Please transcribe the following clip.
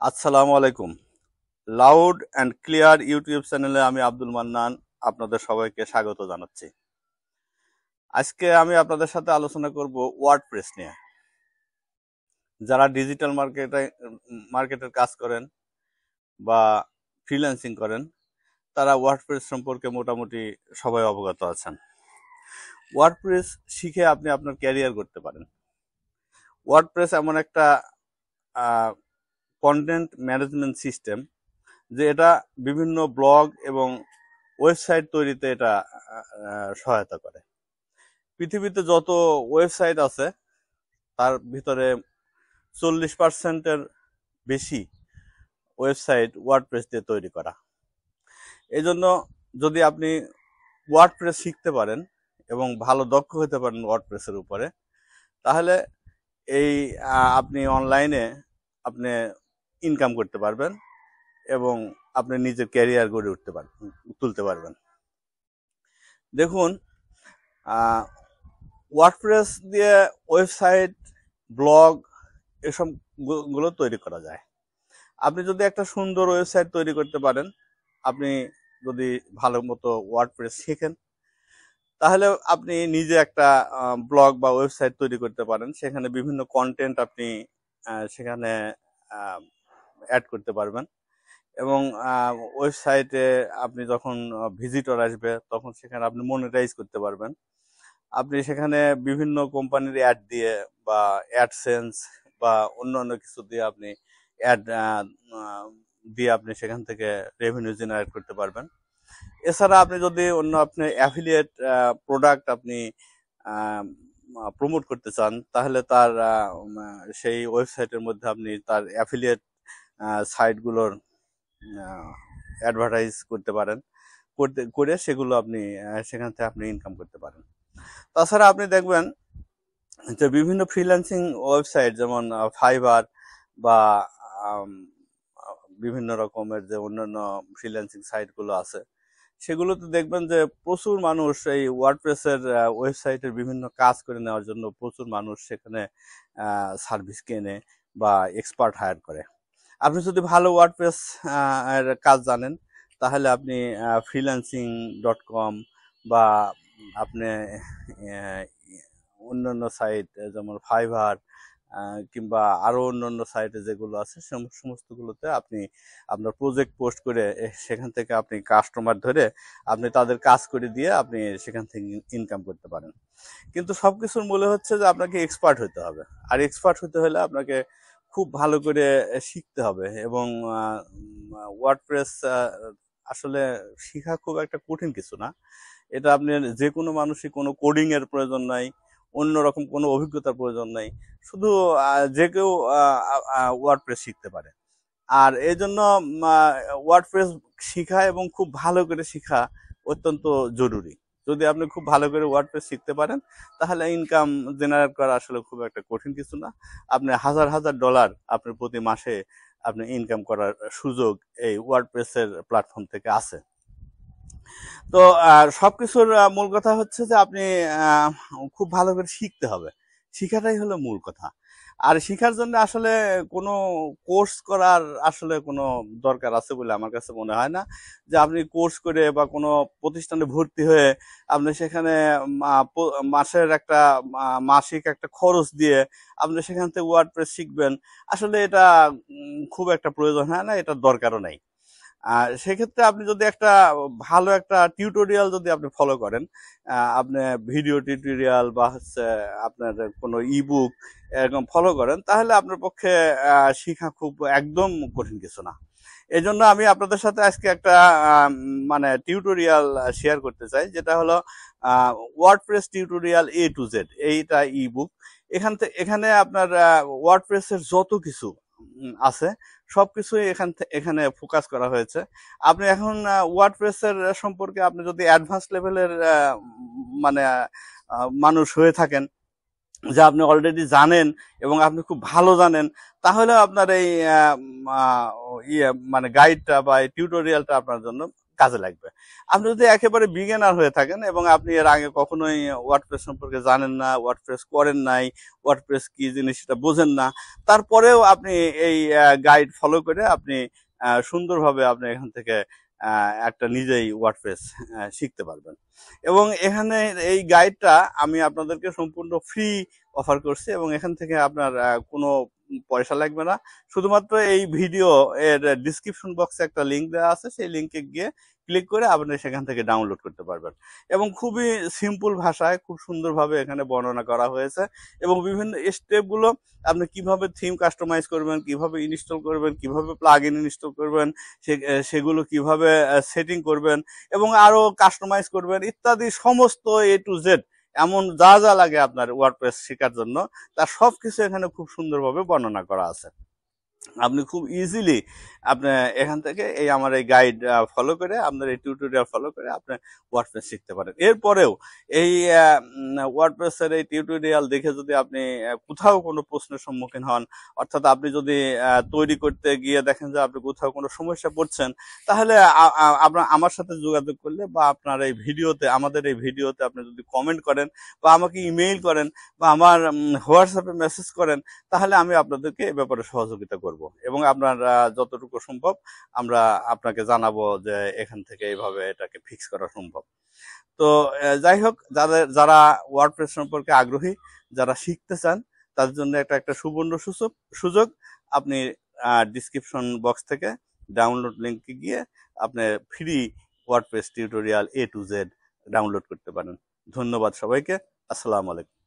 আসসালামু আলাইকুম। Loud and clear YouTube চ্যানেলে আমি আব্দুল মান্নান আপনাদের সবাইকে স্বাগত জানাচ্ছি। আজকে আমি আপনাদের সাথে আলোচনা করব ওয়ার্ডপ্রেস নিয়ে। যারা ডিজিটাল মার্কেটের কাজ করেন বা ফ্রিল্যান্সিং করেন, তারা ওয়ার্ডপ্রেস সম্পর্কে মোটামুটি সবাই অবগত আছেন। ওয়ার্ডপ্রেস শিখে আপনি আপনার ক্যারিয়ার করতে পারেন। ওয়ার্ডপ্রেস এমন একটা কন্টেন্ট ম্যানেজমেন্ট সিস্টেম যে এটা বিভিন্ন ব্লগ এবং ওয়েবসাইট তৈরিতে এটা সহায়তা করে। পৃথিবীতে যত ওয়েবসাইট আছে তার ভিতরে 40%-এর বেশি ওয়েবসাইট ওয়ার্ডপ্রেস দিয়ে তৈরি করা। এই জন্য যদি আপনি ওয়ার্ডপ্রেস শিখতে পারেন এবং ভালো দক্ষ হতে পারেন ওয়ার্ডপ্রেসের উপরে, তাহলে এই আপনি অনলাইনে আপনি ইনকাম করতে পারবেন এবং আপনি নিজের ক্যারিয়ার গড়ে তুলতে পারবেন। দেখুন, ওয়ার্ডপ্রেস দিয়ে ওয়েবসাইট, ব্লগ এসব গুলো তৈরি করা যায়। আপনি যদি একটা সুন্দর ওয়েবসাইট তৈরি করতে পারেন, আপনি যদি ভালো মতো ওয়ার্ডপ্রেস শেখেন, তাহলে আপনি নিজে একটা ব্লগ বা ওয়েবসাইট তৈরি করতে পারেন। সেখানে বিভিন্ন কন্টেন্ট আপনি সেখানে অ্যাড করতে পারবেন এবং ওয়েবসাইটে আপনি যখন ভিজিটর আসবে তখন সেখানে আপনি মনিটাইজ করতে পারবেন। আপনি সেখানে বিভিন্ন কোম্পানির অ্যাড দিয়ে বা অ্যাডসেন্স বা অন্য কিছু দিয়ে আপনি অ্যাড দিয়ে আপনি সেখান থেকে রেভিনিউ জেনারেট করতে পারবেন। এছাড়া আপনি যদি আপনি অ্যাফিলিয়েট প্রোডাক্ট আপনি প্রমোট করতে চান, তাহলে তার সেই ওয়েবসাইটের মধ্যে আপনি তার অ্যাফিলিয়েট সাইটগুলোর অ্যাডভার্টাইজ করতে পারেন, করে সেগুলো আপনি সেখান থেকে আপনি ইনকাম করতে পারেন। তাছাড়া আপনি দেখবেন যে বিভিন্ন ফ্রিল্যান্সিং ওয়েবসাইট যেমন ফাইবার বা বিভিন্ন রকমের যে অন্যান্য ফ্রিল্যান্সিং সাইটগুলো আছে, সেগুলোতে দেখবেন যে প্রচুর মানুষ এই ওয়ার্ডপ্রেসের ওয়েবসাইটের বিভিন্ন কাজ করে নেওয়ার জন্য প্রচুর মানুষ সেখানে সার্ভিস কেনে বা এক্সপার্ট হায়ার করে। আপনি যদি ভালো ওয়ার্ডপ্রেস এর কাজ জানেন, তাহলে আপনি freelancing.com বা আপনি অন্যান্য সাইট যেমন ফাইবার কিংবা আরো অন্যান্য সাইটে যেগুলো আছে সমস্তগুলোতে আপনি আপনার প্রজেক্ট পোস্ট করে সেখান থেকে আপনি কাস্টমার ধরে আপনি তাদের কাজ করে দিয়ে আপনি সেখান থেকে ইনকাম করতে পারেন। কিন্তু সবকিছুর মূলে হচ্ছে যে আপনাকে এক্সপার্ট হতে হবে, আর এক্সপার্ট হতে হলে আপনাকে খুব ভালো করে শিখতে হবে। এবং ওয়ার্ডপ্রেস আসলে শেখা খুব একটা কঠিন কিছু না। এটা আপনি যে কোনো মানুষই, কোনো কোডিং এর প্রয়োজন নাই, অন্যরকম কোনো অভিজ্ঞতার প্রয়োজন নাই, শুধু যে কেউ ওয়ার্ডপ্রেস শিখতে পারে। আর এই জন্য ওয়ার্ডপ্রেস শিখা এবং খুব ভালো করে শিখা অত্যন্ত জরুরি। যদি আপনি খুব ভালো করে ওয়ার্ডপ্রেস শিখতে পারেন, তাহলে ইনকাম জেনারেট করা আসলে খুব একটা কঠিন কিছু না। আপনি হাজার ডলার আপনি প্রতি মাসে আপনি ইনকাম করার সুযোগ এই ওয়ার্ডপ্রেসের প্ল্যাটফর্ম থেকে আছে। তো সবকিছুর মূল কথা হচ্ছে যে আপনি খুব ভালো করে শিখতে হবে। শিখাটাই হলো মূল কথা। আর শিখার জন্য আসলে কোনো কোর্স করার আসলে কোনো দরকার আছে বলে আমার কাছে মনে হয় না। যে আপনি কোর্স করে বা কোনো প্রতিষ্ঠানে ভর্তি হয়ে আপনি সেখানে মাসের একটা মাসিক একটা খরচ দিয়ে আপনি সেখান থেকে ওয়ার্ডপ্রেস শিখবেন, আসলে এটা খুব একটা প্রয়োজন হয় না, এটার দরকারও নাই। আর সেক্ষেত্রে আপনি যদি একটা ভালো একটা টিউটোরিয়াল যদি আপনি ফলো করেন, আপনি ভিডিও টিউটোরিয়াল বা হচ্ছে আপনার কোনো ইবুক এরকম ফলো করেন, তাহলে আপনার পক্ষে শেখা খুব একদম কঠিন কিছু না। এই জন্য আমি আপনাদের সাথে আজকে একটা মানে টিউটোরিয়াল শেয়ার করতে চাই, যেটা হলো WordPress tutorial A to Z, এইটা ইবুক। এখানে আপনার ওয়ার্ডপ্রেসের যত কিছু আছে সবকিছুই এখানে ফোকাস করা হয়েছে। আপনি এখন ওয়ার্ডপ্রেসের সম্পর্কে আপনি যদি অ্যাডভান্স লেভেলের মানে মানুষ হয়ে থাকেন, যা আপনি অলরেডি জানেন এবং আপনি খুব ভালো জানেন, তাহলে আপনার এই মানে গাইডটা বা এই টিউটোরিয়ালটা আপনার জন্য কাজে লাগবে। আপনি যদি একেবারে বিগিনার হয়ে থাকেন এবং আপনি এর আগে কখনোই ওয়ার্ডপ্রেস সম্পর্কে জানেন না, ওয়ার্ডপ্রেস করেন নাই, ওয়ার্ডপ্রেস কি জিনিস সেটা বোঝেন না, তারপরেও আপনি এই গাইড ফলো করে আপনি সুন্দরভাবে আপনি এখান থেকে একটা নিজেই ওয়ার্ডপ্রেস শিখতে পারবেন। এবং এখানে এই গাইডটা আমি আপনাদেরকে সম্পূর্ণ ফ্রি অফার করছি এবং এখান থেকে আপনার কোনো পয়সা লাগবে না। শুধুমাত্র এই ভিডিও এর ডিসক্রিপশন বক্সে একটা লিঙ্ক দেওয়া আছে, সেই লিঙ্কে গিয়ে ক্লিক করে আপনি সেখান থেকে ডাউনলোড করতে পারবেন। এবং খুবই সিম্পল ভাষায় খুব সুন্দরভাবে এখানে বর্ণনা করা হয়েছে এবং বিভিন্ন স্টেপগুলো আপনি কিভাবে থিম কাস্টমাইজ করবেন, কিভাবে ইনস্টল করবেন, কিভাবে প্লাগ ইন ইনস্টল করবেন, সেগুলো কিভাবে সেটিং করবেন এবং আরো কাস্টমাইজ করবেন ইত্যাদি সমস্ত এ টু জেড এমন যা যা লাগে আপনার ওয়ার্ডপ্রেস শেখার জন্য তার সবকিছু এখানে খুব সুন্দরভাবে বর্ণনা করা আছে। আপনি খুব ইজিলি আপনি এখান থেকে এই আমার এই গাইড ফলো করে আপনার এই টিউটোরিয়াল ফলো করে আপনি ওয়ার্ডপ্রেস শিখতে পারেন। এরপরেও এই ওয়ার্ডপ্রেসের এই টিউটোরিয়াল দেখে যদি আপনি কোথাও কোনো প্রশ্নের সম্মুখীন হন, অর্থাৎ আপনি যদি তৈরি করতে গিয়ে দেখেন যে আপনি কোথাও কোনো সমস্যা পড়ছেন, তাহলে আপনার আমার সাথে যোগাযোগ করলে বা আপনার এই ভিডিওতে আমাদের এই ভিডিওতে আপনি যদি কমেন্ট করেন বা আমাকে ইমেইল করেন বা আমার হোয়াটসঅ্যাপে মেসেজ করেন, তাহলে আমি আপনাদেরকে এ ব্যাপারে সহযোগিতা করব এবং আপনার যতটুকু সম্ভব আমরা আপনাকে জানাবো যে এখান থেকে এইভাবে এটাকে ফিক্স করা সম্ভব। তো যাই হোক, যারা ওয়ার্ডপ্রেস সম্পর্কে আগ্রহী, যারা শিখতে চান, তাদের জন্য একটা সুবর্ণ সুযোগ। আপনি ডিসক্রিপশন বক্স থেকে ডাউনলোড লিঙ্কে গিয়ে আপনি free WordPress tutorial A to Z download করতে পারেন। ধন্যবাদ সবাইকে। আসসালামু আলাইকুম।